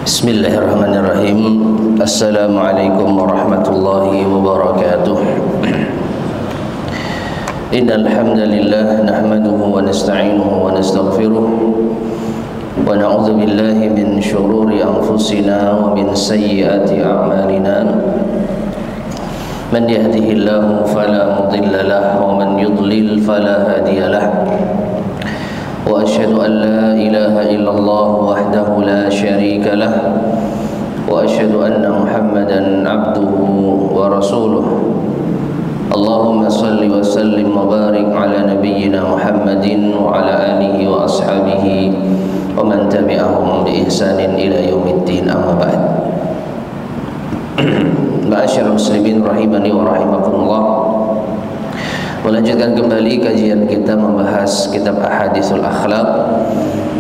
Bismillahirrahmanirrahim. Assalamualaikum warahmatullahi wabarakatuh. Innal hamdalillah nahmaduhu wa nasta'inuhu wa nastaghfiruh wa na'udzu billahi min shururi anfusina wa min sayyiati a'malina. Man yahdihillahu fala mudilla lahu wa man yudlil fala hadiya lahu. Wa asyhadu an la ilaha illallah wahdahu la syarika lah wa asyhadu anna Muhammadan abduhu wa rasuluh. Allahumma salli wa sallim wa barik ala nabiyyina Muhammadin wa ala alihi wa ashabihi wa man tabi'ahum bi ihsanin ila yaumiddin, amma ba'd. Ma'asyiral muslimin rahimani wa rahimakumullah. Melanjutkan kembali kajian kita membahas kitab Ahaditsul Akhlaq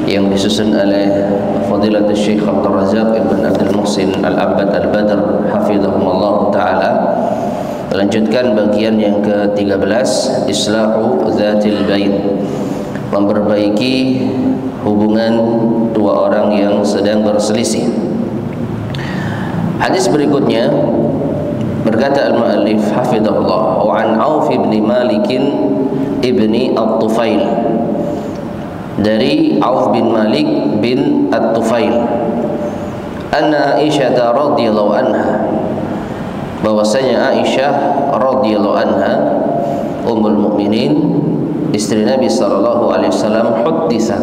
yang disusun oleh Fadilatul Syekh Abdul Razak Ibn Abdul Muhsin Al-Abbad Al-Badr hafizahumullah ta'ala. Melanjutkan bagian yang ke-13, Islahu Dzatil Bain, memperbaiki hubungan dua orang yang sedang berselisih. Hadis berikutnya berkata al-mu'allif hafizahullah, wa an Auf bin Malik ibni At-Tufail, dari Auf bin Malik bin At-Tufail, anna Aisyah radhiyallahu anha, bahwasanya Aisyah radhiyallahu anha ummul mukminin, istri Nabi sallallahu alaihi wasallam, hudditsa,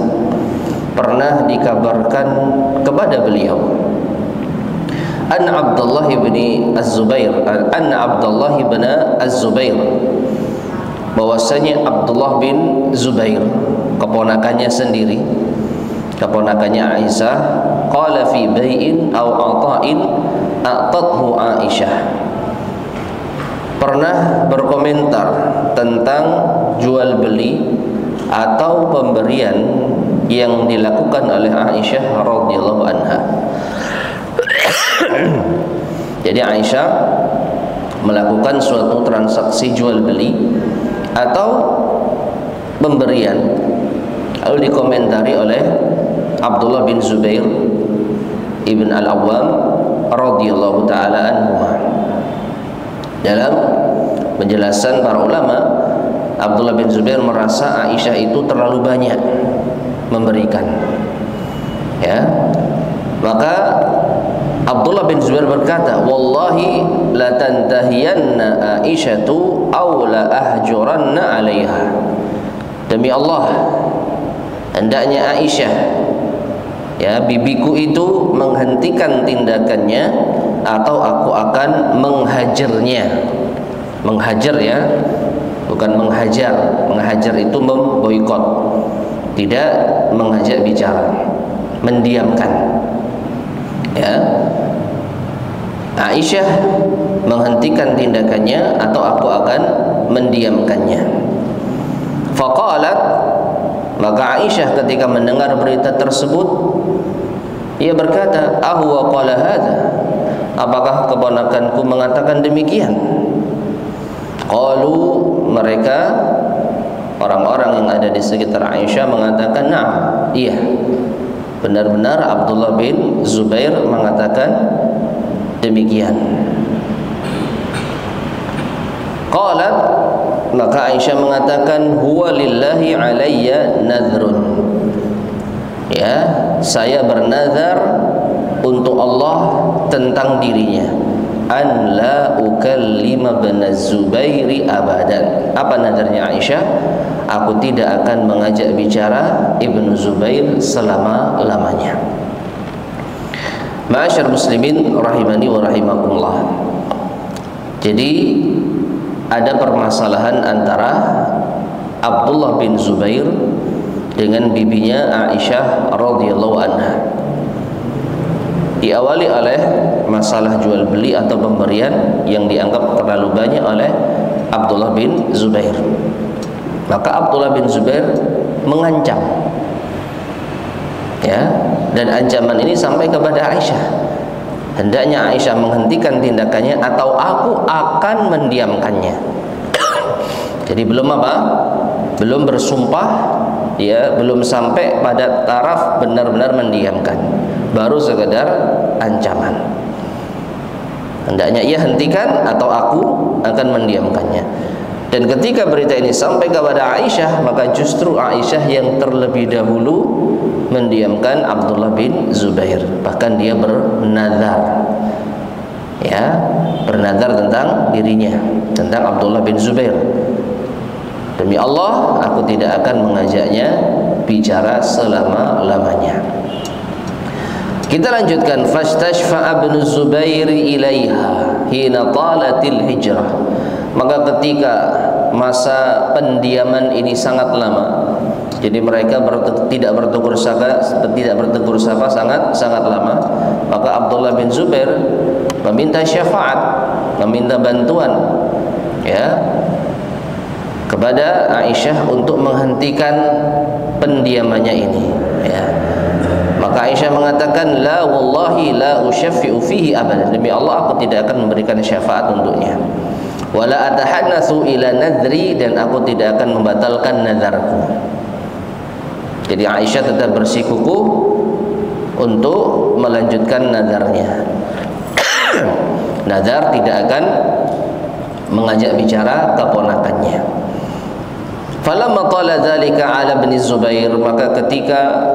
pernah dikabarkan kepada beliau, anna Abdullah bin Az-Zubair, bahwasanya Abdullah bin Zubair, keponakannya sendiri, keponakannya Aisyah, qala fi bai'in aw ata'in a'tathu Aisyah, pernah berkomentar tentang jual beli atau pemberian yang dilakukan oleh Aisyah radhiyallahu anha. Jadi Aisyah melakukan suatu transaksi jual beli atau pemberian, lalu dikomentari oleh Abdullah bin Zubair ibn Al-Awwam radhiyallahu ta'ala anhu. Dalam penjelasan para ulama, Abdullah bin Zubair merasa Aisyah itu terlalu banyak memberikan, ya. Maka Abdullah bin Zubair berkata, wallahi la tantahiyanna Aisyatu aw la ahjuranna 'alaiha, demi Allah, hendaknya Aisyah, ya, bibiku itu menghentikan tindakannya atau aku akan menghajarnya. Menghajar, ya, bukan menghajar. Menghajar itu memboikot, tidak mengajak bicara, mendiamkan, ya. Aisyah menghentikan tindakannya atau aku akan mendiamkannya. Faqalat, maka Aisyah ketika mendengar berita tersebut, ia berkata, ahwa qala hadza, apakah keponakanku mengatakan demikian? Qalu, mereka orang-orang yang ada di sekitar Aisyah mengatakan, na'am, iya, benar-benar Abdullah bin Zubair mengatakan demikian. Qalat, maka Aisyah mengatakan, huwa lillahi alayya nadhrun, ya, saya bernazar untuk Allah tentang dirinya, an la ukallima bin Zubairi abadan. Apa nazarnya Aisyah? Aku tidak akan mengajak bicara Ibnu Zubair selama-lamanya. Ma'asyar muslimin rahimani wa rahimakumullah. Jadi ada permasalahan antara Abdullah bin Zubair dengan bibinya Aisyah radhiyallahu anha. Diawali oleh masalah jual beli atau pemberian yang dianggap terlalu banyak oleh Abdullah bin Zubair. Maka Abdullah bin Zubair mengancam, ya, dan ancaman ini sampai kepada Aisyah, hendaknya Aisyah menghentikan tindakannya atau aku akan mendiamkannya. Jadi belum apa? Belum bersumpah, dia belum sampai pada taraf benar-benar mendiamkan, baru sekedar ancaman. Hendaknya ia hentikan atau aku akan mendiamkannya. Dan ketika berita ini sampai kepada Aisyah, maka justru Aisyah yang terlebih dahulu mendiamkan Abdullah bin Zubair. Bahkan dia bernazar, ya, bernazar tentang dirinya, tentang Abdullah bin Zubair. Demi Allah, aku tidak akan mengajaknya bicara selama-lamanya. Kita lanjutkan. Fastashfa'a bin Zubair ilaiha hina talatil hijrah. Maka ketika masa pendiaman ini sangat lama, jadi mereka tidak bertegur sapa sangat lama, maka Abdullah bin Zubair meminta syafaat, meminta bantuan, ya, kepada Aisyah untuk menghentikan pendiamannya ini, ya. Maka Aisyah mengatakan, la wallahi la usyaffi'u fihi abadan, demi Allah aku tidak akan memberikan syafaat untuknya. Wala atahannatsu ila nadri, dan aku tidak akan membatalkan nazarku. Jadi Aisyah tetap bersikukuh untuk melanjutkan nazarnya. Nazar tidak akan mengajak bicara keponakannya. Falamma tala dzalika ala bin Zubair, maka ketika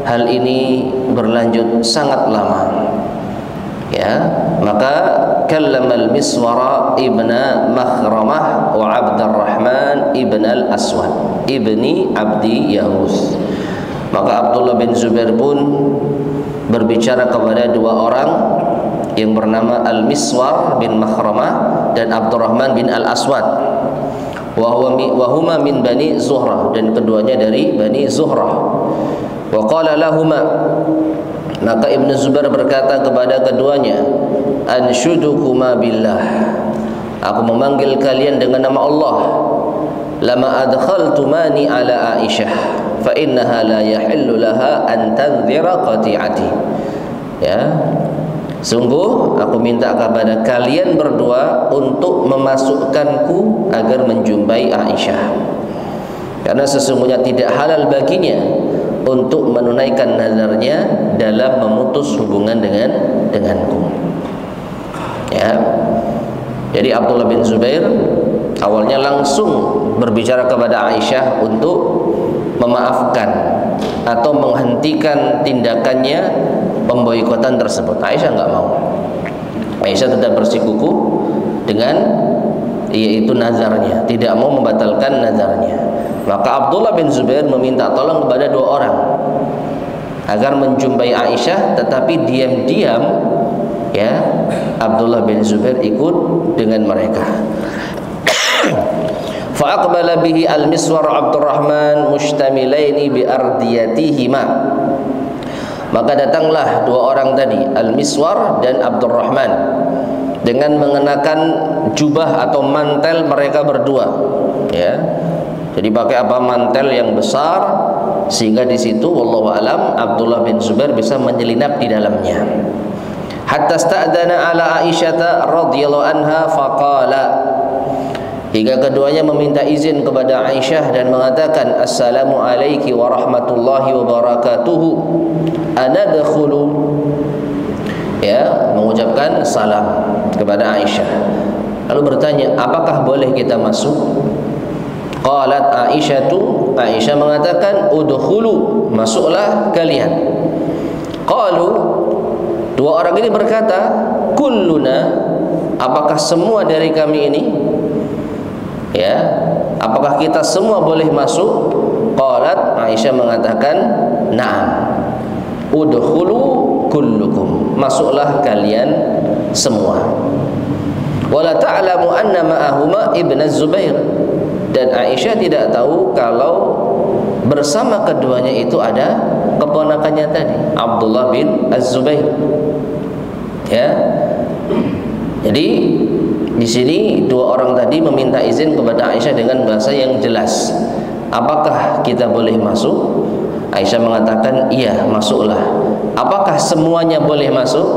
hal ini berlanjut sangat lama, ya, maka kallama al-Miswar ibna Makhramah wa Abdurrahman ibn al-Aswad ibni Abdi Yahus. Maka Abdullah bin Zubair pun berbicara kepada dua orang yang bernama Al-Miswar bin Makhramah dan Abdurrahman bin al-Aswad. Wahuma min Bani Zuhrah, dan keduanya dari Bani Zuhrah. Wa qala lahuma, maka Ibnu Zubair berkata kepada keduanya, ansyudukuma billah, aku memanggil kalian dengan nama Allah, lama adkhaltumani ala Aisyah fa innaha la yahillu laha an tanzira qati'ati. Ya, sungguh aku minta kepada kalian berdua untuk memasukkanku agar menjumpai Aisyah, karena sesungguhnya tidak halal baginya untuk menunaikan nazarnya dalam memutus hubungan denganku. Ya. Jadi Abdullah bin Zubair awalnya langsung berbicara kepada Aisyah untuk memaafkan atau menghentikan tindakannya pemboikotan tersebut. Aisyah enggak mau. Aisyah tetap bersikukuh dengan yaitu nazarnya, tidak mau membatalkan nazarnya. Maka Abdullah bin Zubair meminta tolong kepada dua orang agar menjumpai Aisyah, tetapi diam-diam, ya, Abdullah bin Zubair ikut dengan mereka. Fa aqbala bihi al-Miswar Abdurrahman mustamilaini bi ardiyatihima. Maka datanglah dua orang tadi, Al-Miswar dan Abdurrahman, dengan mengenakan jubah atau mantel mereka berdua, ya. Jadi pakai apa, mantel yang besar, sehingga di situ wallahu alam Abdullah bin Zubair bisa menyelinap di dalamnya. Hatta sta'dana ala Aisyah radhiyallahu anha faqala, hingga keduanya meminta izin kepada Aisyah dan mengatakan, assalamu alayki wa rahmatullahi wa barakatuhu, anadkhulu, ya, mengucapkan salam kepada Aisyah, lalu bertanya, apakah boleh kita masuk? Qalat Aisyah mengatakan, udkhulu, masuklah kalian. Qalu, dua orang ini berkata, kulluna, apakah semua dari kami ini, ya, apakah kita semua boleh masuk? Qalat, Aisyah mengatakan, na'am, udkhulu kullukum, masuklah kalian semua. Wala ta'lamu anna ma'ahuma ibn Zubair, dan Aisyah tidak tahu kalau bersama keduanya itu ada keponakannya tadi, Abdullah bin Az-Zubair. Ya. Jadi di sini dua orang tadi meminta izin kepada Aisyah dengan bahasa yang jelas. Apakah kita boleh masuk? Aisyah mengatakan, iya, masuklah. Apakah semuanya boleh masuk?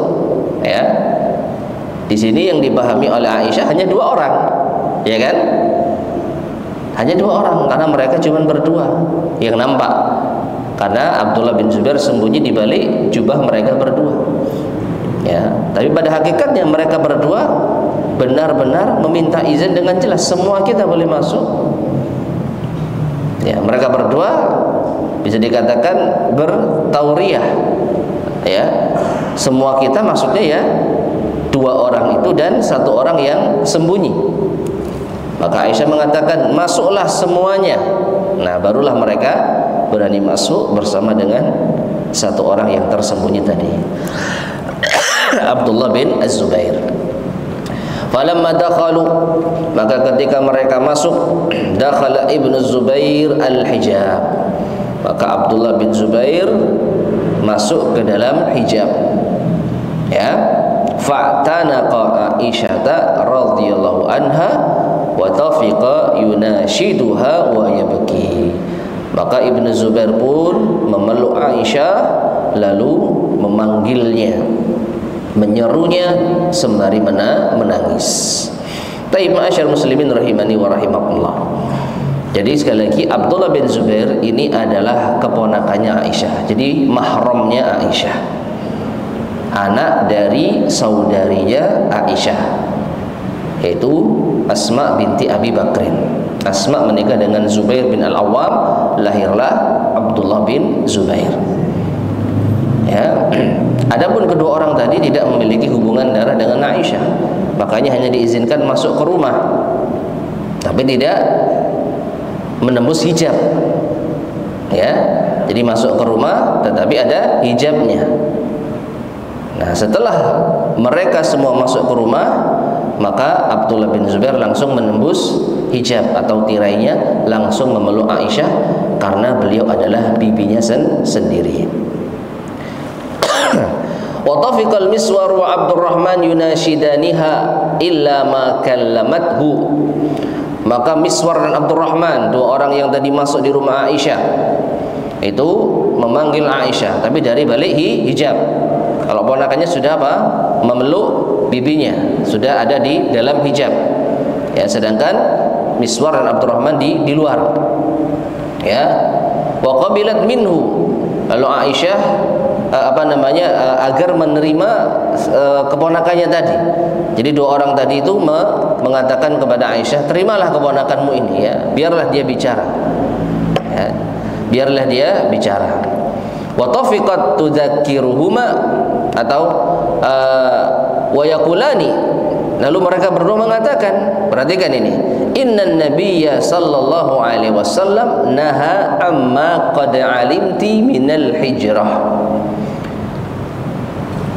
Ya. Di sini yang dipahami oleh Aisyah hanya dua orang, ya kan? Hanya 2 orang karena mereka cuma berdua yang nampak. Karena Abdullah bin Zubair sembunyi di balik jubah mereka berdua. Ya, tapi pada hakikatnya mereka berdua benar-benar meminta izin dengan jelas, semua kita boleh masuk. Ya, mereka berdua bisa dikatakan bertauriyah. Ya, semua kita maksudnya ya 2 orang itu dan 1 orang yang sembunyi. Maka Aisyah mengatakan, masuklah semuanya. Nah, barulah mereka berani masuk bersama dengan 1 orang yang tersembunyi tadi, Abdullah bin Az-Zubair. Falamma dakhalu, maka ketika mereka masuk, dakhala Ibnu Zubair al-hijab, maka Abdullah bin Zubair masuk ke dalam hijab. Ya, fa'tanaqa Aisyah radhiyallahu anha wa tafiqa yunashiduha wa yabki. Maka Ibnu Zubair pun memeluk Aisyah lalu memanggilnya, menyerunya sembari menangis. Taib ma'asyar muslimin rahimani wa rahimakumullah. Jadi sekali lagi Abdullah bin Zubair ini adalah keponakannya Aisyah. Jadi mahramnya Aisyah, anak dari saudarinya Aisyah, yaitu Asma binti Abi Bakrin. Asma menikah dengan Zubair bin Al-Awwam, lahirlah Abdullah bin Zubair. Ya. Adapun kedua orang tadi tidak memiliki hubungan darah dengan Aisyah, makanya hanya diizinkan masuk ke rumah, tapi tidak menembus hijab. Ya, jadi masuk ke rumah tetapi ada hijabnya. Nah, setelah mereka semua masuk ke rumah, maka Abdullah bin Zubair langsung menembus hijab atau tirainya, langsung memeluk Aisyah karena beliau adalah bibinya sendiri. Wa tafiqal Miswar wa Abdurrahman yunashidaniha illa ma kallamathu. Maka Miswar dan Abdurrahman, 2 orang yang tadi masuk di rumah Aisyah, itu memanggil Aisyah tapi dari balik hijab. Kalau ponakannya sudah apa? Memeluk bibinya, sudah ada di dalam hijab. Ya, sedangkan Miswar dan Abdurrahman di luar. Ya. Wa qabilat minhu. Lalu Aisyah agar menerima keponakannya tadi. Jadi 2 orang tadi itu mengatakan kepada Aisyah, terimalah keponakanmu ini, ya, biarlah dia bicara. Ya, biarlah dia bicara. Wa tafiqat tudzakiruhuma atau wa yaqulani. Lalu mereka berdua mengatakan, perhatikan ini, innan nabiyya sallallahu alaihi wasallam naha amma qad alimti minal hijrah.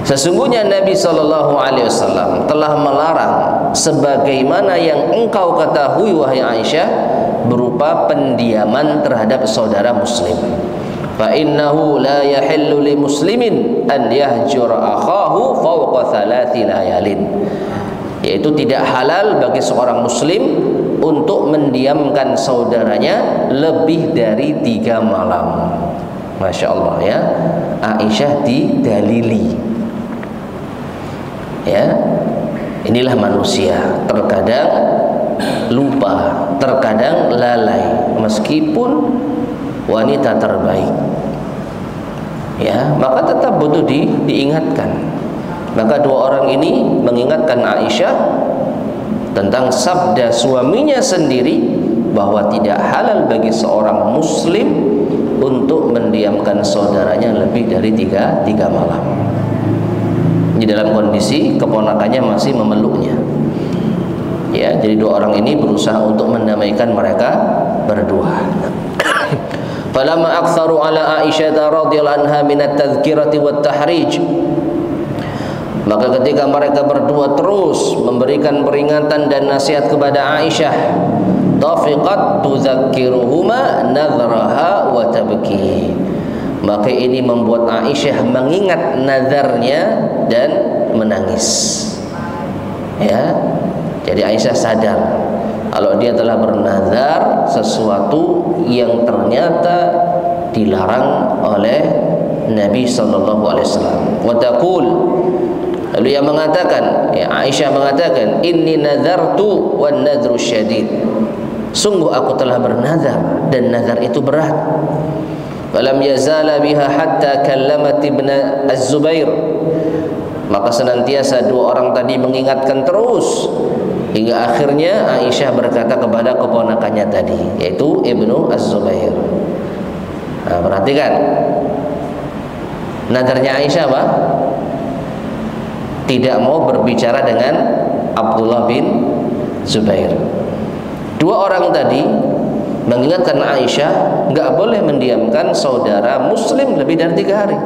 Sesungguhnya Nabi sallallahu alaihi wasallam telah melarang sebagaimana yang engkau ketahui wahai Aisyah berupa pendiaman terhadap saudara muslim. Fa innahu la yahillu li muslimin an yahjura akhahu fawqa 3 layalin. Yaitu tidak halal bagi seorang muslim untuk mendiamkan saudaranya lebih dari 3 malam. Masya Allah, ya. Aisyah didalili. Ya, inilah manusia, terkadang lupa, terkadang lalai, meskipun wanita terbaik. Ya, maka tetap butuh diingatkan. Maka 2 orang ini mengingatkan Aisyah tentang sabda suaminya sendiri bahwa tidak halal bagi seorang muslim untuk mendiamkan saudaranya lebih dari 3 malam. Di dalam kondisi keponakannya masih memeluknya. Ya, jadi 2 orang ini berusaha untuk mendamaikan mereka berdua. Falamma aktsaru ala Aisyah radhiyallahu anha min at-tadhkirati wat tahrij. Maka ketika mereka berdua terus memberikan peringatan dan nasihat kepada Aisyah, tafiqat tuzakkiruhuma nadhraha wa tabki. Maka ini membuat Aisyah mengingat nazarnya dan menangis. Ya, jadi Aisyah sadar kalau dia telah bernazar sesuatu yang ternyata dilarang oleh Nabi sallallahu alaihi wasallam. Wa taqul, lalu ia mengatakan, ya, Aisyah mengatakan, inni nazartu wan nadru syadid. sungguh aku telah bernazar dan nazar itu berat. Walam yazala biha hatta kallamat ibn Az-Zubair. Maka senantiasa dua orang tadi mengingatkan terus hingga akhirnya Aisyah berkata kepada keponakannya tadi, yaitu Ibnu Az-Zubair. Nah, perhatikan nazarnya Aisyah apa? Tidak mau berbicara dengan Abdullah bin Zubair. Dua orang tadi mengingatkan Aisyah nggak boleh mendiamkan saudara muslim lebih dari 3 hari.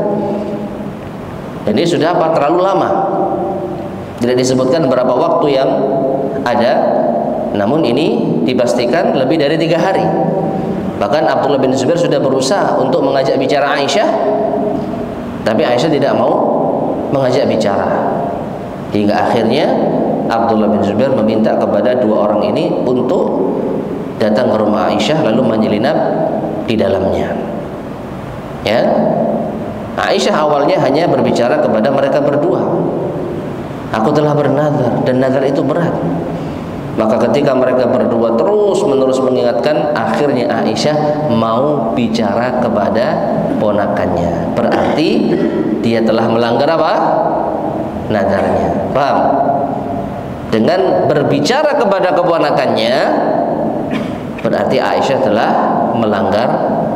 Dan ini sudah apa? Terlalu lama. Tidak disebutkan berapa waktu yang ada, namun ini dipastikan lebih dari 3 hari. Bahkan Abdullah bin Zubair sudah berusaha untuk mengajak bicara Aisyah, tapi Aisyah tidak mau mengajak bicara. Hingga akhirnya Abdullah bin Zubair meminta kepada dua orang ini untuk datang ke rumah Aisyah lalu menyelinap di dalamnya. Ya, Aisyah awalnya hanya berbicara kepada mereka berdua. Aku telah bernazar dan nazar itu berat. Maka ketika mereka berdua terus menerus mengingatkan, akhirnya Aisyah mau bicara kepada ponakannya. Berarti dia telah melanggar apa? Nazarnya. Paham? Dengan berbicara kepada keponakannya, berarti Aisyah telah melanggar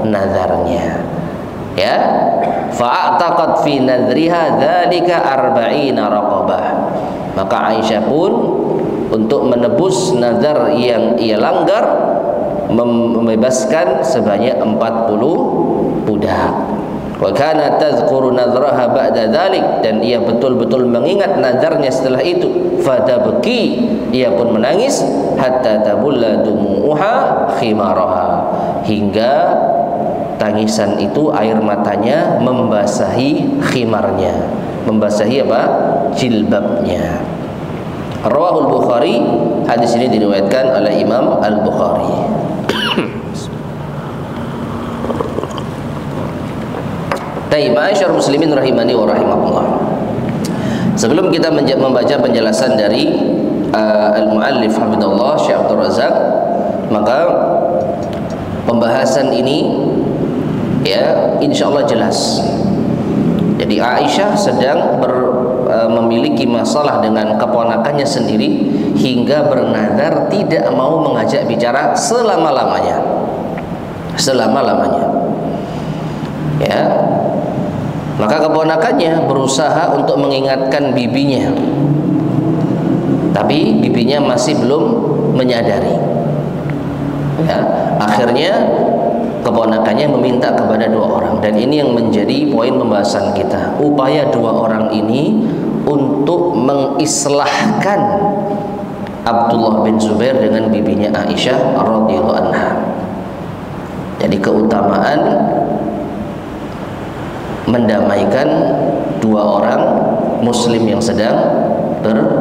nazarnya. Ya, fa'ataqat fi nadriha dzalika 40 raqabah. Maka Aisyah pun untuk menebus nazar yang ia langgar membebaskan sebanyak 40 budak. Wa kana tadhkuru nadraha ba'da dzalik, dan ia betul-betul mengingat nazarnya setelah itu. Fatabki, ia pun menangis hatta tabulla dumuha khimaraha, hingga tangisan itu air matanya membasahi khimarnya, membasahi apa? Jilbabnya. Rawahul Bukhari, hadis ini diriwayatkan oleh Imam Al-Bukhari. Baik, ma'asyiral muslimin rahimani wa rahimakumullah. Sebelum kita membaca penjelasan dari al-muallif hafizallah Syekh Abdul Razak, maka pembahasan ini ya insyaallah jelas. Jadi Aisyah sedang memiliki masalah dengan keponakannya sendiri hingga bernazar tidak mau mengajak bicara selama-lamanya. Selama-lamanya. Ya. Maka keponakannya berusaha untuk mengingatkan bibinya, tapi bibinya masih belum menyadari. Ya, akhirnya keponakannya meminta kepada dua orang, dan ini yang menjadi poin pembahasan kita. Upaya dua orang ini untuk mengislahkan Abdullah bin Zubair dengan bibinya Aisyah radhiyallahu anha. Jadi keutamaan mendamaikan dua orang muslim yang sedang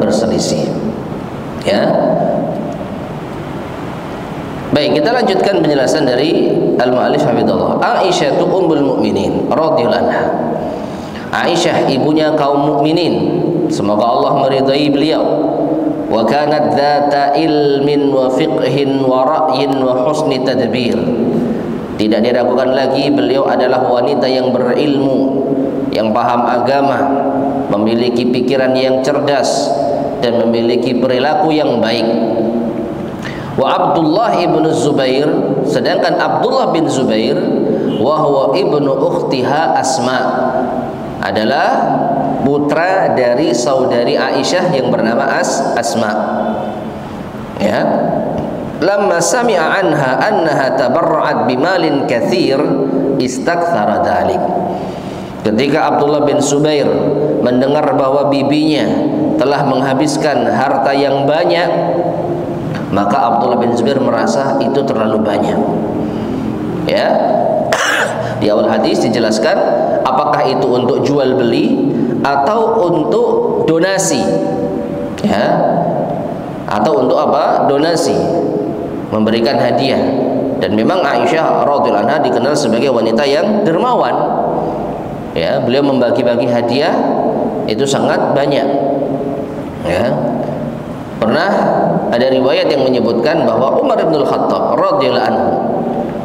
berselisih. Ya. Baik, kita lanjutkan penjelasan dari al-mu'allif hafizallah. Aisyah tu ummul mukminin radhiyallahu anha. Aisyah ibunya kaum mukminin, semoga Allah meridai beliau. Wa kanat dzata ilmin wa fiqhin wa ra'yin wa husni tadbir. Tidak diragukan lagi beliau adalah wanita yang berilmu, yang paham agama, memiliki pikiran yang cerdas dan memiliki perilaku yang baik. Wa Abdullah ibn Zubair, sedangkan Abdullah bin Zubair wa huwa ibnu ukhtiha Asma, adalah putra dari saudari Aisyah yang bernama Asma. Ya. Lamma sami'a anha annaha tabarra'at bimalin katsir istakthara dzalik. Ketika Abdullah bin Zubair mendengar bahwa bibinya telah menghabiskan harta yang banyak, maka Abdullah bin Zubair merasa itu terlalu banyak. Ya. Di awal hadis dijelaskan apakah itu untuk jual beli atau untuk donasi. Ya. Atau untuk apa? Donasi, memberikan hadiah. Dan memang Aisyah radhiyallahu anha dikenal sebagai wanita yang dermawan. Ya, beliau membagi-bagi hadiah itu sangat banyak. Ya. Pernah ada riwayat yang menyebutkan bahwa Umar bin Khattab radhiyallahu anhu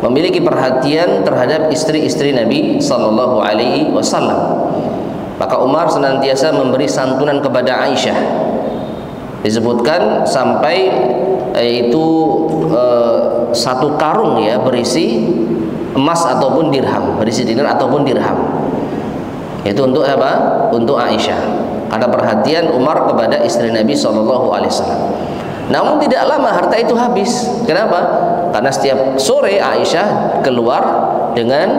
memiliki perhatian terhadap istri-istri Nabi sallallahu alaihi wasallam. Maka Umar senantiasa memberi santunan kepada Aisyah. Disebutkan sampai itu satu karung ya berisi emas ataupun dirham, berisi dinar ataupun dirham. Itu untuk apa? Untuk Aisyah. Karena perhatian Umar kepada istri Nabi sallallahu alaihi wasallam. Namun tidak lama harta itu habis. Kenapa? Karena setiap sore Aisyah keluar dengan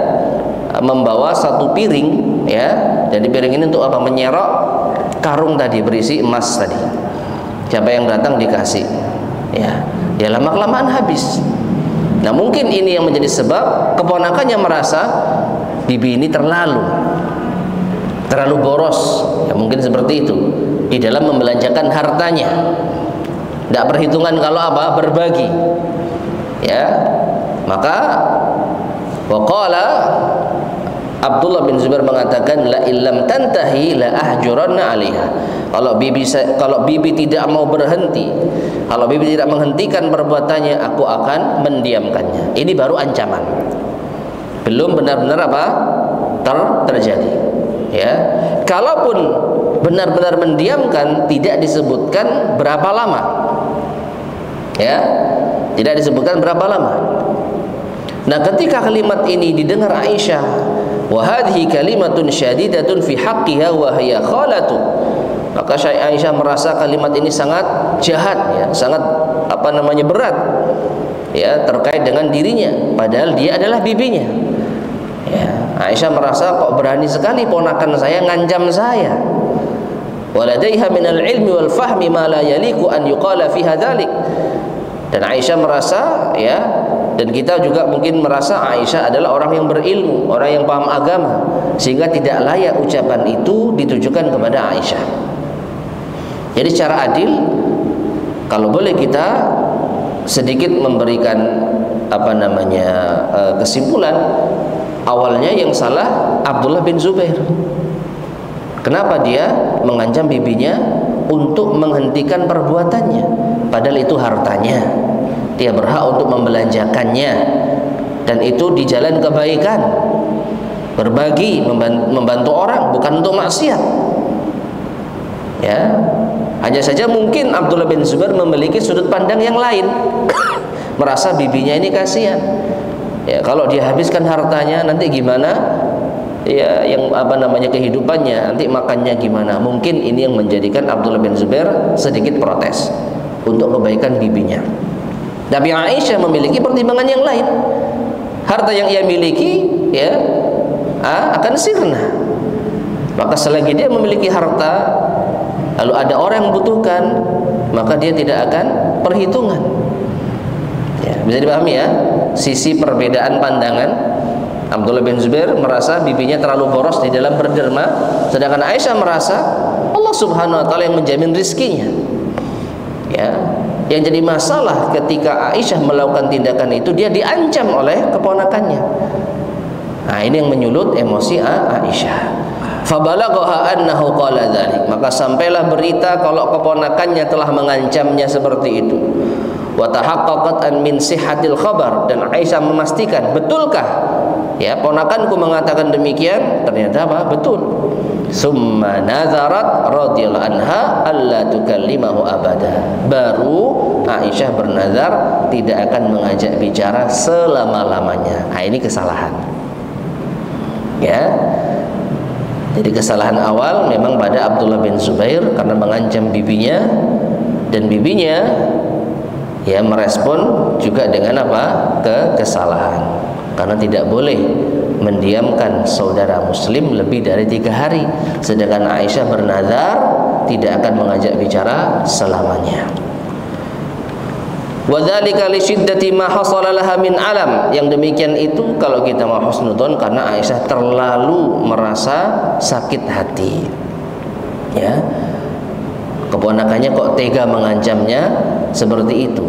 membawa satu piring ya. Jadi piring ini untuk apa? Menyerok karung tadi berisi emas tadi. Siapa yang datang dikasih. Ya, ya lama-kelamaan habis. Nah, mungkin ini yang menjadi sebab keponakannya merasa bibi ini terlalu boros. Ya, mungkin seperti itu di dalam membelanjakan hartanya. Tidak perhitungan kalau apa? Berbagi. Ya. Maka waqala Abdullah bin Zubair mengatakan la illam tantahi la ahjuranna 'alaiha. Kalau bibi tidak mau berhenti, kalau bibi tidak menghentikan perbuatannya, aku akan mendiamkannya. Ini baru ancaman. Belum benar-benar apa? terjadi. Ya. Kalaupun benar-benar mendiamkan, tidak disebutkan berapa lama. Ya. Tidak disebutkan berapa lama. Nah, ketika kalimat ini didengar Aisyah, wa hadhihi kalimatun syadidatun fi haqqiha wa hiya khalatu, maka Aisyah merasa kalimat ini sangat jahat ya, sangat berat ya terkait dengan dirinya, padahal dia adalah bibinya. Ya, Aisyah merasa kok berani sekali ponakan saya ngancam saya. Waladaiha minal ilmi wal fahmi ma la yaliqu an yuqala fi hadzalik. Dan Aisyah merasa ya, dan kita juga mungkin merasa Aisyah adalah orang yang berilmu, orang yang paham agama, sehingga tidak layak ucapan itu ditujukan kepada Aisyah. Jadi secara adil, kalau boleh kita sedikit memberikan kesimpulan, awalnya yang salah Abdullah bin Zubair. Kenapa dia mengancam bibinya untuk menghentikan perbuatannya, padahal itu hartanya, dia berhak untuk membelanjakannya, dan itu di jalan kebaikan, berbagi, membantu orang, bukan untuk maksiat. Ya, hanya saja mungkin Abdullah bin Zubair memiliki sudut pandang yang lain, merasa bibinya ini kasihan. Ya, kalau dia habiskan hartanya nanti gimana? Ya, yang kehidupannya, nanti makannya gimana? Mungkin ini yang menjadikan Abdullah bin Zubair sedikit protes untuk kebaikan bibinya. Tapi Aisyah memiliki pertimbangan yang lain. Harta yang ia miliki ya akan sirna. Maka selagi dia memiliki harta, lalu ada orang yang membutuhkan, maka dia tidak akan perhitungan. Ya, bisa dipahami ya sisi perbedaan pandangan. Abdullah bin Zubair merasa bibinya terlalu boros di dalam berderma, sedangkan Aisyah merasa Allah Subhanahu wa taala yang menjamin rizkinya. Ya, yang jadi masalah ketika Aisyah melakukan tindakan itu, dia diancam oleh keponakannya. Nah, ini yang menyulut emosi Aisyah. Fabalaghaha annahu qala dzalik, maka sampailah berita kalau keponakannya telah mengancamnya seperti itu. Wa tahaqqaqat an min sihhatil khabar, dan Aisyah memastikan, betulkah ya ponakanku mengatakan demikian? Ternyata apa? Betul. Summa nazarat radhiyallahu anha alla tukallimahu abada. Baru Aisyah bernazar tidak akan mengajak bicara selama-lamanya. Nah, ini kesalahan. Ya. Jadi kesalahan awal memang pada Abdullah bin Zubair karena mengancam bibinya, dan bibinya ya merespon juga dengan kesalahan, karena tidak boleh mendiamkan saudara muslim lebih dari 3 hari, sedangkan Aisyah bernazar tidak akan mengajak bicara selamanya. Wa dzalika li syiddati ma hasala laha min alam. Yang demikian itu kalau kita mau husnudzon karena Aisyah terlalu merasa sakit hati. Ya. Keponakannya kok tega mengancamnya seperti itu.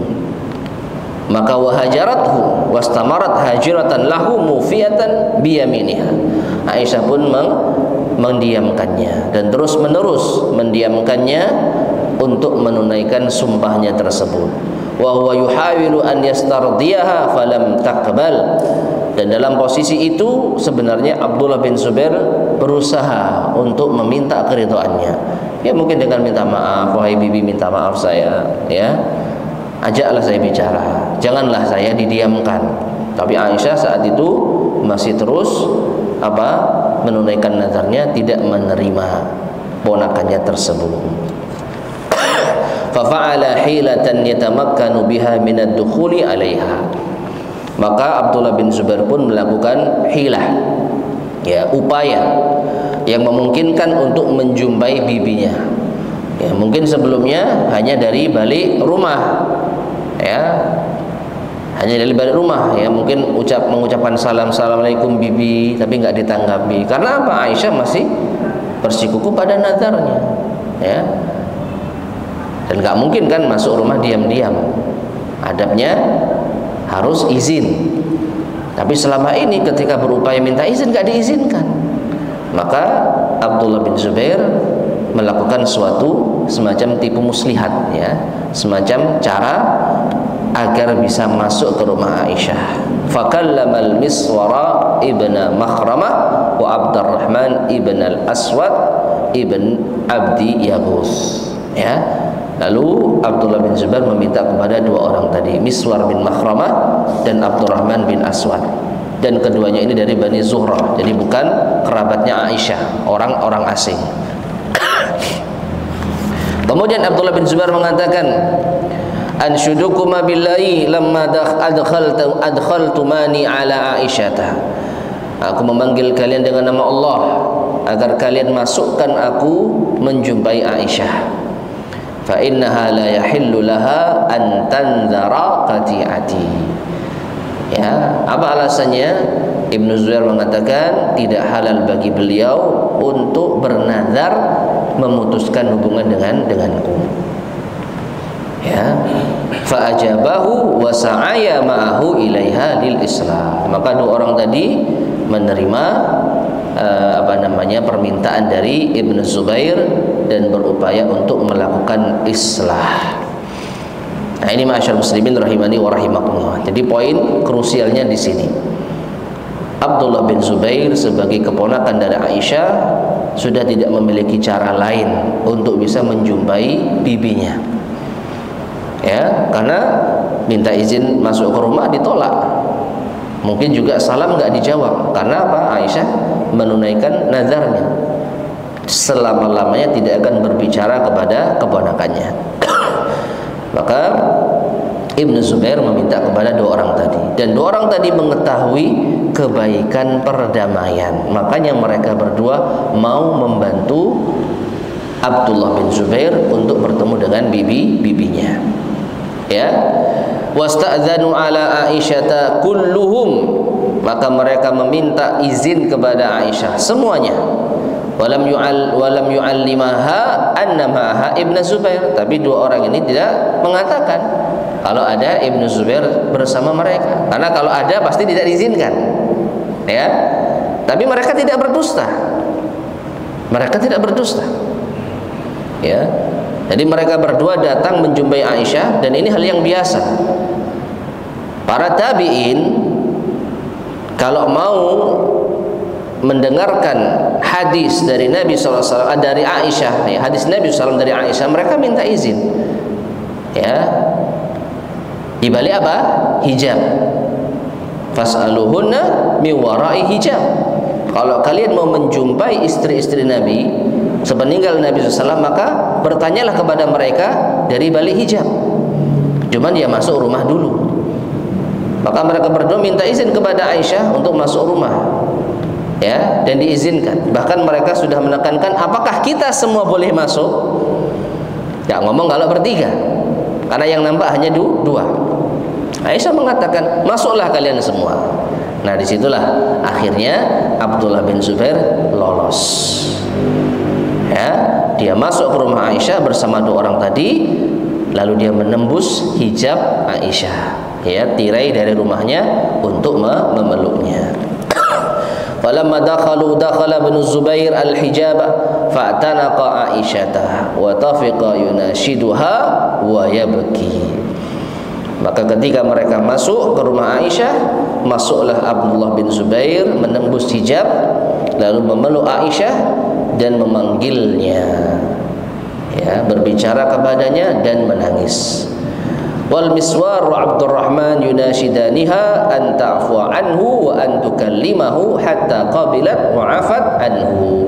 Maka wahajarathu wastamarat hajiratan lahu mufiyatan biyaminiha. Aisyah pun mendiamkannya dan terus menerus mendiamkannya untuk menunaikan sumpahnya tersebut. Wa huwa yuhawilu an yastardiyaha falam taqbal. Dan dalam posisi itu sebenarnya Abdullah bin Zubair berusaha untuk meminta keridhaannya. Ya mungkin dengan minta maaf, wahai bibi minta maaf saya, ya. Ajaklah saya bicara, janganlah saya didiamkan. Tapi Aisyah saat itu masih terus menunaikan nazarnya, tidak menerima ponakannya tersebut. Fa fa'ala hilatan yatamakkanu biha min ad-dukhuli 'alaiha. Maka Abdullah bin Zubair pun melakukan hilah, ya, upaya yang memungkinkan untuk menjumpai bibinya. Ya, mungkin sebelumnya hanya dari balik rumah, ya, hanya dari balik rumah, ya, mungkin mengucapkan salam, assalamualaikum bibi, tapi nggak ditanggapi. Karena apa? Aisyah masih bersikukuh pada nazarnya, ya, dan nggak mungkin kan masuk rumah diam-diam. Adabnya harus izin. Tapi selama ini ketika berupaya minta izin nggak diizinkan, maka Abdullah bin Zubair melakukan suatu semacam tipu muslihat, ya, semacam cara agar bisa masuk ke rumah Aisyah. Fakallamal Miswara ibn Makhramah wa Abdurrahman ibn al-Aswad ibn Abdi Yabus, ya. Lalu Abdullah bin Zubair meminta kepada dua orang tadi, Miswar bin Makhramah dan Abdurrahman bin Aswad. Dan keduanya ini dari Bani Zuhrah, jadi bukan kerabatnya Aisyah, orang-orang asing. Kemudian Abdullah bin Zubair mengatakan, "Ansyudukuma billahi lamma adkhaltumani ala Aisyata." Aku memanggil kalian dengan nama Allah agar kalian masukkan aku menjumpai Aisyah. Fa innaha la yahillu laha an tanzara qati'ati. Ya, apa alasannya? Ibnu Zubair mengatakan tidak halal bagi beliau untuk bernazar memutuskan hubungan denganku. Ya, fa ajabahu wa sa'aya ma'ahu ilaiha lil Islam. Maka dua orang tadi menerima permintaan dari Ibnu Zubair dan berupaya untuk melakukan islah. Nah, ini ma'asyar muslimin rahimani wa rahimakumullah. Jadi poin krusialnya di sini. Abdullah bin Zubair sebagai keponakan dari Aisyah sudah tidak memiliki cara lain untuk bisa menjumpai bibinya. Ya, karena minta izin masuk ke rumah ditolak. Mungkin juga salam nggak dijawab. Karena apa? Aisyah menunaikan nazarnya. Selama-lamanya tidak akan berbicara kepada keponakannya. Maka Ibnu Zubair meminta kepada dua orang tadi, dan dua orang tadi mengetahui kebaikan perdamaian. Makanya mereka berdua mau membantu Abdullah bin Zubair untuk bertemu dengan bibinya. Ya, wasta'dzanu ala Aisyata kulluhum. Maka mereka meminta izin kepada Aisyah semuanya. Walam yu'allimaha anna ma'aha Ibnu Zubair. Tapi dua orang ini tidak mengatakan kalau ada Ibnu Zubair bersama mereka, karena kalau ada pasti tidak diizinkan, ya. Tapi mereka tidak berdusta, ya. Jadi mereka berdua datang menjumpai Aisyah, dan ini hal yang biasa. Para tabi'in kalau mau mendengarkan hadis dari Nabi SAW, dari Aisyah, ya, hadis Nabi SAW dari Aisyah, mereka minta izin, ya. Di balik apa? Hijab. Fas'aluhunna min wara'i hijab. Kalau kalian mau menjumpai istri-istri Nabi sepeninggal Nabi SAW, maka bertanyalah kepada mereka dari balik hijab. Cuman dia masuk rumah dulu. Maka mereka berdua minta izin kepada Aisyah untuk masuk rumah, ya, dan diizinkan. Bahkan mereka sudah menekankan, apakah kita semua boleh masuk? Ya, ngomong kalau bertiga, karena yang nampak hanya dua. Aisyah mengatakan, masuklah kalian semua. Nah, disitulah akhirnya Abdullah bin Zubair lolos. Ya, dia masuk ke rumah Aisyah bersama dua orang tadi, lalu dia menembus hijab Aisyah, ya, tirai dari rumahnya untuk memeluknya. Falamma dakhala bin Zubair al-hijab fa'tanaqa Aisyah wa tafiqa yunashiduha wa yabki. Maka ketika mereka masuk ke rumah Aisyah, masuklah Abdullah bin Zubair menembus hijab lalu memeluk Aisyah dan memanggilnya, ya, berbicara kepadanya dan menangis. Wal Miswar wa Abdurrahman yunashidaniha an ta'fu anhu wa an tukallimahu hatta qabilat wa afat anhu.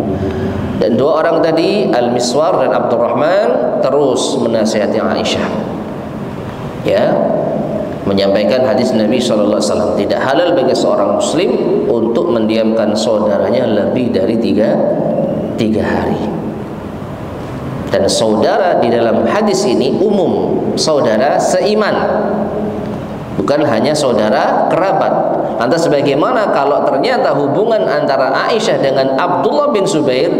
Dan dua orang tadi, Al Miswar dan Abdurrahman, terus menasihati Aisyah, ya, menyampaikan hadis Nabi SAW, tidak halal bagi seorang muslim untuk mendiamkan saudaranya lebih dari tiga hari. Dan saudara di dalam hadis ini umum, saudara seiman, bukan hanya saudara kerabat. Lantas bagaimana kalau ternyata hubungan antara Aisyah dengan Abdullah bin Zubair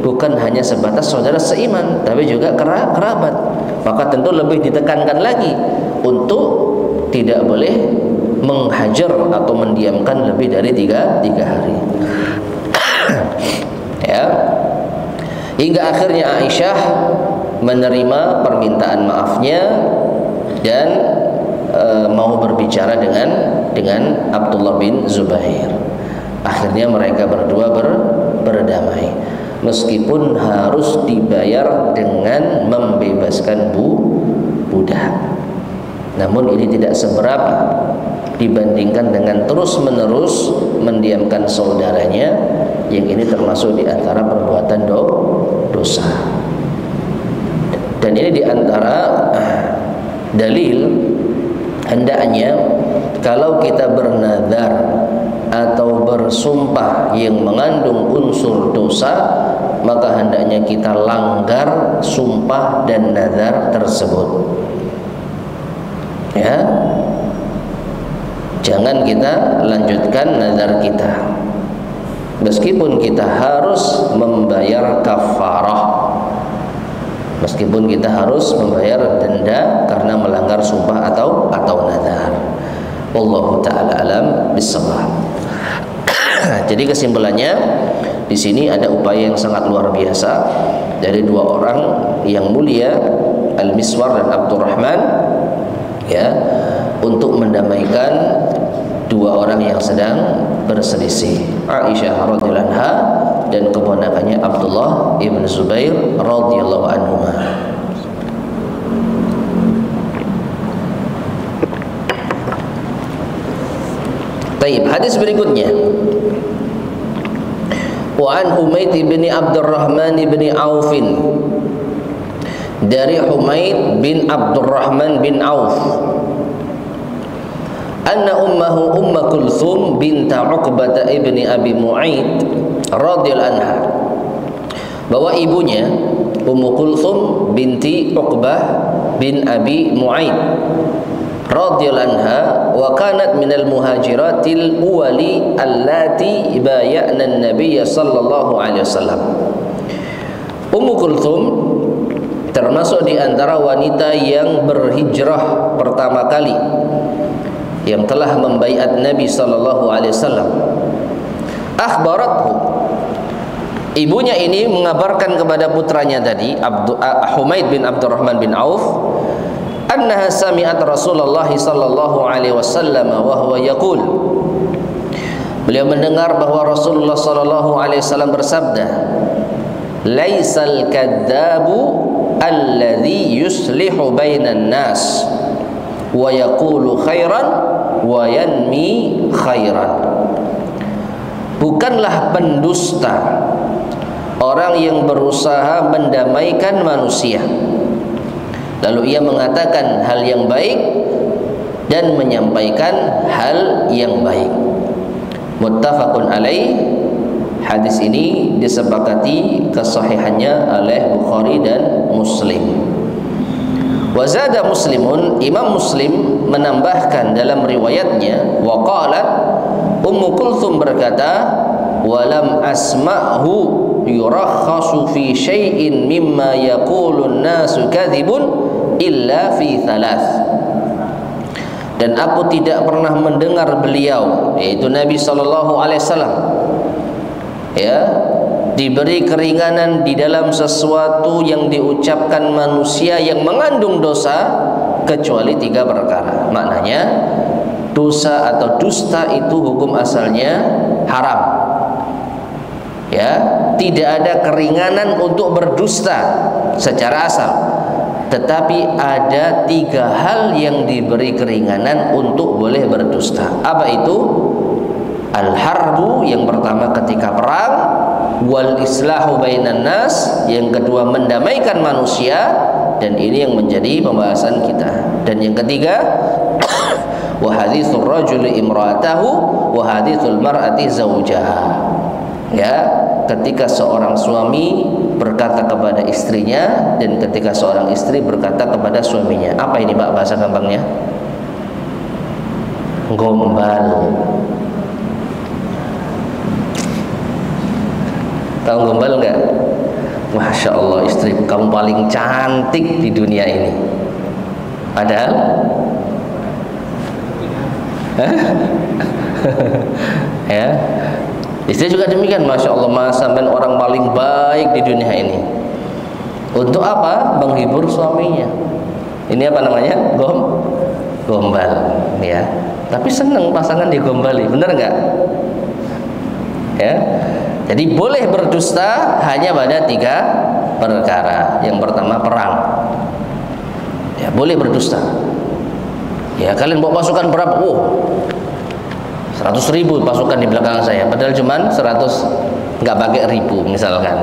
bukan hanya sebatas saudara seiman, tapi juga kerabat? Maka tentu lebih ditekankan lagi untuk tidak boleh menghajar atau mendiamkan lebih dari tiga hari. Ya, hingga akhirnya Aisyah menerima permintaan maafnya dan mau berbicara dengan Abdullah bin Zubair. Akhirnya mereka berdua berdamai, meskipun harus dibayar dengan membebaskan budak. Namun ini tidak seberapa dibandingkan dengan terus-menerus mendiamkan saudaranya, yang ini termasuk di antara perbuatan dosa. Dan ini di antara dalil hendaknya kalau kita bernazar atau bersumpah yang mengandung unsur dosa, maka hendaknya kita langgar sumpah dan nazar tersebut. Ya, jangan kita lanjutkan nazar kita, meskipun kita harus membayar kafarah, meskipun kita harus membayar denda karena melanggar sumpah atau nazar. Wallahu taala alam bissawab. Jadi kesimpulannya, di sini ada upaya yang sangat luar biasa dari dua orang yang mulia, Al Miswar dan Abdurrahman, ya, untuk mendamaikan dua orang yang sedang berselisih, Aisyah radhiyallahu anha dan keponakannya Abdullah ibn Zubair radhiyallahu anhuma. Baik, hadis berikutnya. Wa an Humaid bin Abdurrahman bin Auf, dari Humaid bin Abdurrahman bin Auf, anna ummahu Kulthum binta Uqbah ibni Abi Mu'aid radhiyallahu anha, bahwa ibunya Ummu Kulthum binti Uqbah bin Abi Mu'aid radhiyallahu anha, wa kanat minal muhajiratil uwali allati bay'ana an-nabiy sallallahu alaihi wasallam. Ummu Kulthum termasuk di antara wanita yang berhijrah pertama kali yang telah membaiat Nabi sallallahu alaihi wasallam. Akhbarathu, ibunya ini mengabarkan kepada putranya tadi, Humaid bin Abdurrahman bin Auf, annaha sami'at Rasulullah sallallahu alaihi wasallam wa huwa yaqul, beliau mendengar bahwa Rasulullah sallallahu alaihi wasallam bersabda, laisal kadzabu alladzi yuslihu bainan nas wa yaqulu khairan wa yanmi khairan. Bukanlah pendusta orang yang berusaha mendamaikan manusia, lalu ia mengatakan hal yang baik dan menyampaikan hal yang baik. Muttafaqun alaih. Hadis ini disepakati kesahihannya oleh Bukhari dan Muslim. Wazada Muslimun, Imam Muslim menambahkan dalam riwayatnya, wa qalat, Ummu Kulthum berkata, walam asma'hu yurakhasu fi syai'in mimma yaqulun nasu kadhibun illa fi thalath. Dan aku tidak pernah mendengar beliau, yaitu Nabi sallallahu alaihi wasallam, ya, diberi keringanan di dalam sesuatu yang diucapkan manusia yang mengandung dosa, kecuali 3 perkara. Maknanya dosa atau dusta itu hukum asalnya haram, ya, tidak ada keringanan untuk berdusta secara asal, tetapi ada 3 hal yang diberi keringanan untuk boleh berdusta. Apa itu? Al-harbu, yang pertama ketika perang, wal islahu bainan nas, yang kedua mendamaikan manusia, dan ini yang menjadi pembahasan kita. Dan yang ketiga, wa hadithur rajuli imra'atahu wa hadithul mar'ati zawjaha. Ya, ketika seorang suami berkata kepada istrinya dan ketika seorang istri berkata kepada suaminya. Apa ini Pak bahasa gampangnya? Gombal. Tahu gombal enggak? Masya Allah, istri kamu paling cantik di dunia ini. Padahal ya, istri juga demikian. Masya Allah, mas sampai orang paling baik di dunia ini. Untuk apa? Menghibur suaminya. Ini apa namanya? Gombal, ya. Tapi senang pasangan digombali, benar nggak? Ya. Jadi boleh berdusta hanya pada 3 perkara. Yang pertama perang. Ya, boleh berdusta. Ya, kalian bawa pasukan berapa? 100.000 pasukan di belakang saya, padahal cuman 100, nggak pakai ribu misalkan.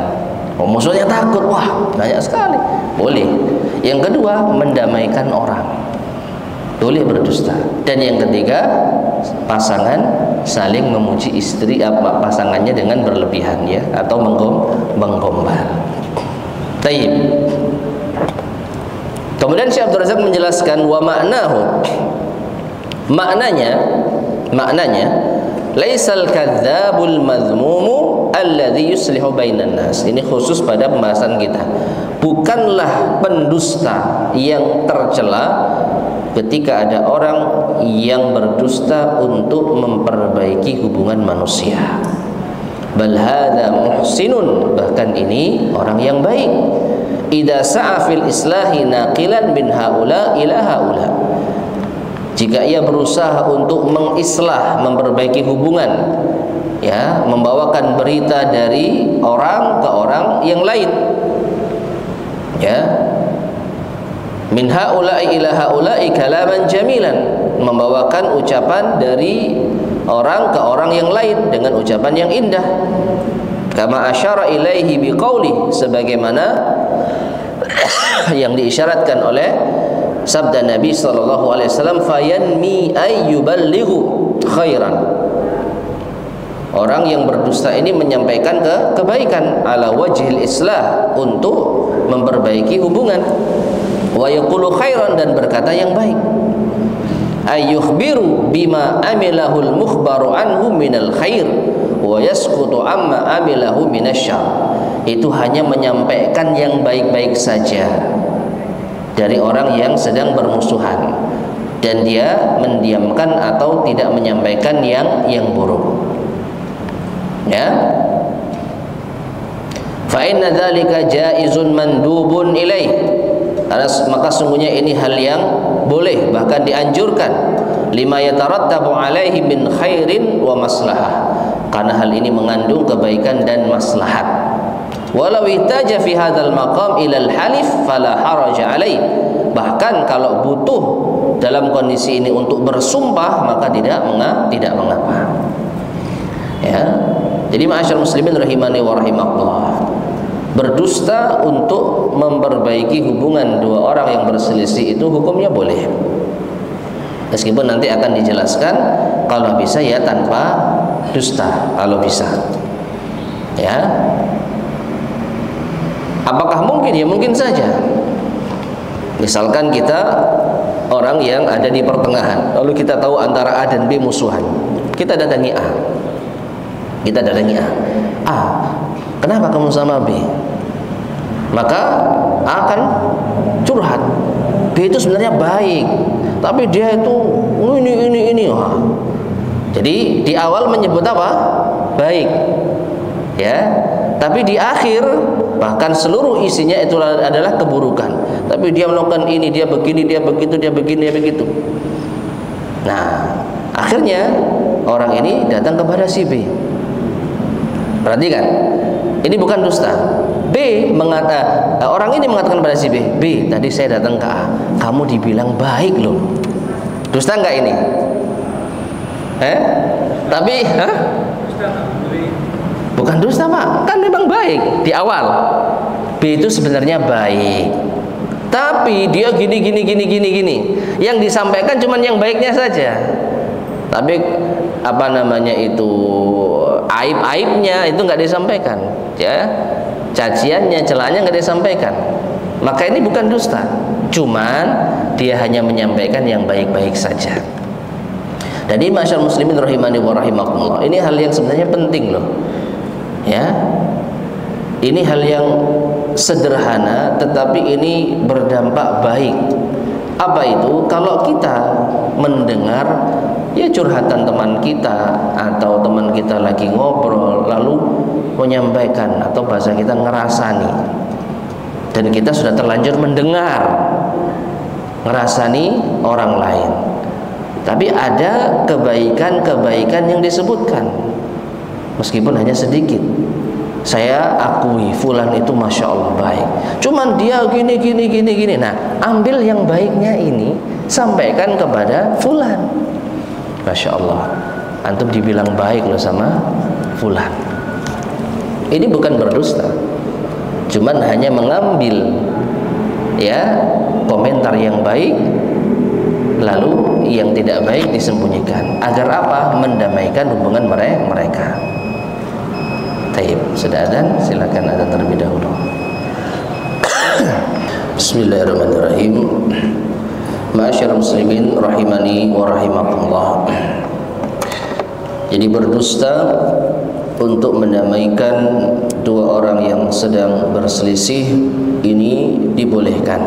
Musuhnya takut, wah banyak sekali. Boleh. Yang kedua, mendamaikan orang. Boleh berdusta. Dan yang ketiga, pasangan saling memuji istri pasangannya dengan berlebihan, ya, atau menggombal. Taib. Kemudian Syekh Abdul Razak menjelaskan wa ma'nahu. Maknanya laisal kadzdzabul madzmumu alladzi yuslihu bainan nas. Ini khusus pada pembahasan kita. Bukanlah pendusta yang tercela ketika ada orang yang berdusta untuk memperbaiki hubungan manusia. Bal hadza muhsinun, bahkan ini orang yang baik. Idza sa'a fil islahi naqilan min haula ila haula. Jika ia berusaha untuk mengislah, memperbaiki hubungan, ya, membawakan berita dari orang ke orang yang lain, ya, min haula'i ila haula'i kalaman jamilan, membawakan ucapan dari orang ke orang yang lain dengan ucapan yang indah. Kama asyara ilaihi biqauli, sebagaimana yang diisyaratkan oleh sabda Nabi sallallahu alaihi wasallam, fayanmi ayyuballighu khairan. Orang yang berdusta ini menyampaikan kebaikan ala wajhil islah, untuk memperbaiki hubungan. Wa yaqulu khairan, dan berkata yang baik. Ayyukhbiru bima amilahul mukhbaru anhu minal khair wa yasqutu amma amilahu minasyarr. Itu hanya menyampaikan yang baik-baik saja dari orang yang sedang bermusuhan, dan dia mendiamkan atau tidak menyampaikan yang buruk, ya. Fa inna dzalika jaizun mandubun ilaih, maka sungguhnya ini hal yang boleh, bahkan dianjurkan. Lima yatarattabu alaihi min khairin wa maslahah, karena hal ini mengandung kebaikan dan maslahat. Walau ihtaja fi hadzal maqam ila al-halif fala haraja alaih, bahkan kalau butuh dalam kondisi ini untuk bersumpah, maka tidak mengapa. Ya. Jadi ma'asyar muslimin rahimani wa rahimakumullah, berdusta untuk memperbaiki hubungan 2 orang yang berselisih itu hukumnya boleh. Meskipun nanti akan dijelaskan, kalau bisa ya tanpa dusta, kalau bisa. Ya. Apakah mungkin? Ya mungkin saja. Misalkan kita orang yang ada di pertengahan, lalu kita tahu antara A dan B musuhan. Kita datangi A. A, kenapa kamu sama B? Maka A akan curhat. B itu sebenarnya baik, tapi dia itu ini. Jadi di awal menyebut apa? Baik. ya. Tapi di akhir bahkan seluruh isinya itu adalah keburukan. Tapi dia melakukan ini, dia begini, dia begitu, dia begini, dia begitu. Nah, akhirnya orang ini datang kepada si B. Perhatikan, ini bukan dusta. Orang ini mengatakan kepada si B, B, tadi saya datang ke A, kamu dibilang baik loh. Dusta enggak ini? Tapi, bukan dusta Pak, kan memang baik di awal. B itu sebenarnya baik, tapi dia gini. Yang disampaikan cuma yang baiknya saja. Tapi aib-aibnya itu nggak disampaikan, ya. Caciannya, celahnya nggak disampaikan. Maka ini bukan dusta, cuman dia hanya menyampaikan yang baik-baik saja. Jadi masyaallah muslimin rahimani wa rahimakumullah, ini hal yang sebenarnya penting loh. Ya, ini hal yang sederhana tetapi ini berdampak baik. Apa itu? Kalau kita mendengar ya curhatan teman kita, atau teman kita lagi ngobrol lalu menyampaikan, atau bahasa kita ngerasani, dan kita sudah terlanjur mendengar, ngerasani orang lain, tapi ada kebaikan-kebaikan yang disebutkan meskipun hanya sedikit. Saya akui fulan itu masya Allah baik, cuman dia gini. Nah, ambil yang baiknya ini, sampaikan kepada fulan. Masya Allah, antum dibilang baik loh sama fulan. Ini bukan berdusta, cuman hanya mengambil ya komentar yang baik, lalu yang tidak baik disembunyikan. Agar apa? Mendamaikan hubungan mereka. Taib, sudah adzan, silakan adzan terlebih dahulu. Bismillahirrahmanirrahim. Ma'asyiral muslimin rahimani wa rahimakumullah. Jadi berdusta untuk mendamaikan dua orang yang sedang berselisih ini dibolehkan.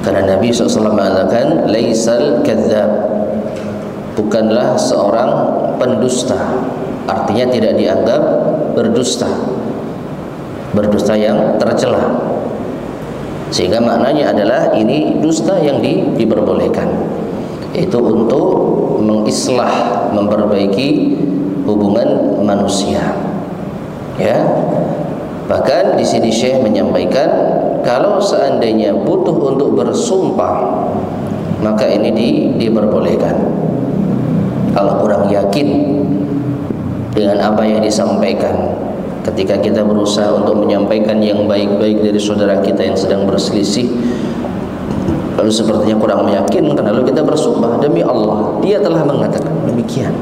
Karena Nabi SAW mengatakan laisal kadzdzab, bukanlah seorang pendusta. Artinya tidak dianggap berdusta, berdusta yang tercela. Sehingga maknanya adalah ini dusta yang diperbolehkan, itu untuk mengislah, memperbaiki hubungan manusia. Ya, bahkan di sini Syekh menyampaikan kalau seandainya butuh untuk bersumpah, maka ini diperbolehkan. Kalau kurang yakin dengan apa yang disampaikan, ketika kita berusaha untuk menyampaikan yang baik-baik dari saudara kita yang sedang berselisih, lalu sepertinya kurang meyakinkan, lalu kita bersumpah, demi Allah dia telah mengatakan demikian,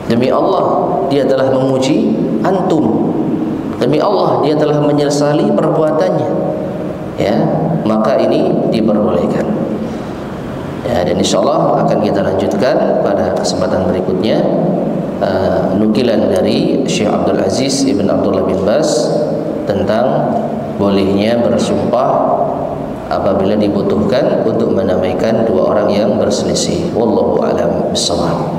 demi Allah dia telah memuji antum, demi Allah dia telah menyesali perbuatannya, ya, maka ini diperbolehkan. Ya, dan insyaallah akan kita lanjutkan pada kesempatan berikutnya nukilan dari Syekh Abdul Aziz Ibn Abdullah bin Baz tentang bolehnya bersumpah apabila dibutuhkan untuk menamaikan dua orang yang berselisih. Wallahu a'lam bishawab.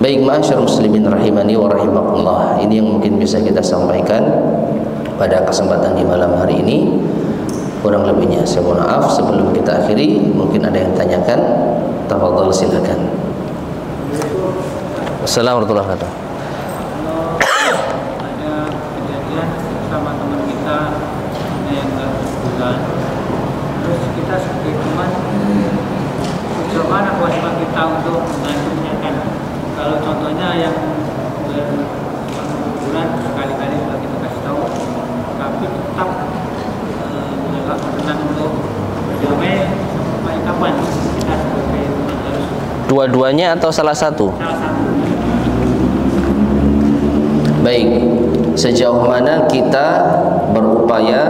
Baik, ma'asyiral muslimin rahimani wa rahimakumullah, ini yang mungkin bisa kita sampaikan pada kesempatan di malam hari ini. Kurang lebihnya saya mohon maaf. Sebelum kita akhiri, mungkin ada yang tanyakan, tafadhal silakan. Assalamualaikum warahmatullahi wabarakatuh. Ada kejadian sama teman kita yang enggak bulan, terus kita sebagai teman sejauh mana kewajiban kita untuk membantunya kan? Kalau contohnya yang bulan sekali-kali sudah kita kasih tahu, tapi tetap menolak berkenan untuk berdamai, sampai kapan kita sebagai teman harus? Dua-duanya atau salah satu? Salah satu. Baik, sejauh mana kita berupaya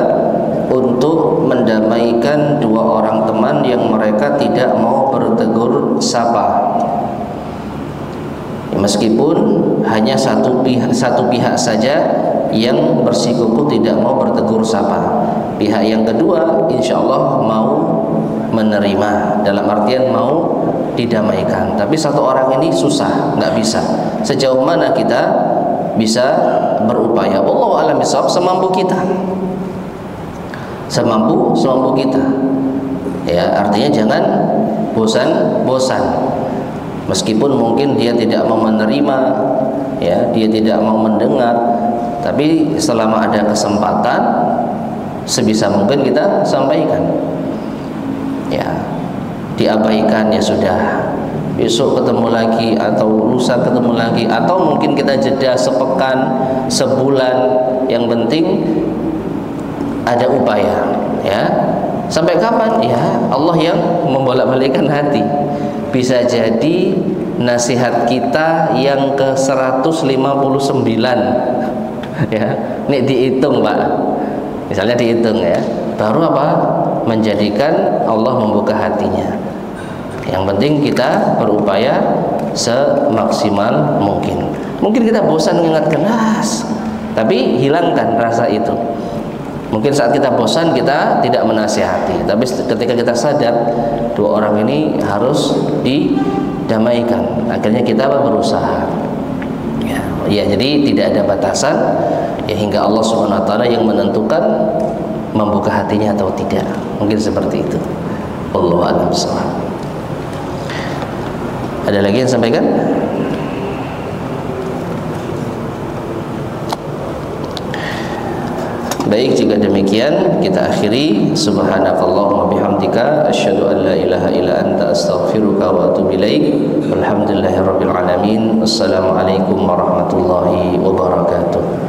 untuk mendamaikan dua orang teman yang mereka tidak mau bertegur sapa, meskipun hanya satu pihak saja yang bersikukuh tidak mau bertegur sapa, pihak yang kedua insya Allah mau menerima, dalam artian mau didamaikan, tapi satu orang ini susah, nggak bisa. Sejauh mana kita bisa berupaya. Wallahu a'lam bishawab, semampu kita. Semampu kita. Ya, artinya jangan bosan-bosan. Meskipun mungkin dia tidak mau menerima, ya, dia tidak mau mendengar, tapi selama ada kesempatan sebisa mungkin kita sampaikan. Ya, diabaikan ya sudah. Besok ketemu lagi atau lusa ketemu lagi, atau mungkin kita jeda sepekan, sebulan, yang penting ada upaya, ya. Sampai kapan? Ya, Allah yang membolak-balikkan hati. Bisa jadi nasihat kita yang ke 159, ya. Ini dihitung, Pak. Misalnya dihitung, ya. Baru apa? Menjadikan Allah membuka hatinya. Yang penting kita berupaya semaksimal mungkin. Mungkin kita bosan mengingatkan, tapi hilangkan rasa itu. Mungkin saat kita bosan kita tidak menasihati, tapi ketika kita sadar dua orang ini harus didamaikan, akhirnya kita berusaha. Ya, jadi tidak ada batasan, ya, hingga Allah Subhanahu wa taala yang menentukan membuka hatinya atau tidak. Mungkin seperti itu. Wallahu a'lam bishawab. Ada lagi yang sampaikan? Baik, jika demikian kita akhiri. Subhanakallahumma bihamdika asyhadu an la ilaha illa anta astaghfiruka wa atubu ilaik. Walhamdulillahirabbil alamin. Wassalamualaikum warahmatullahi wabarakatuh.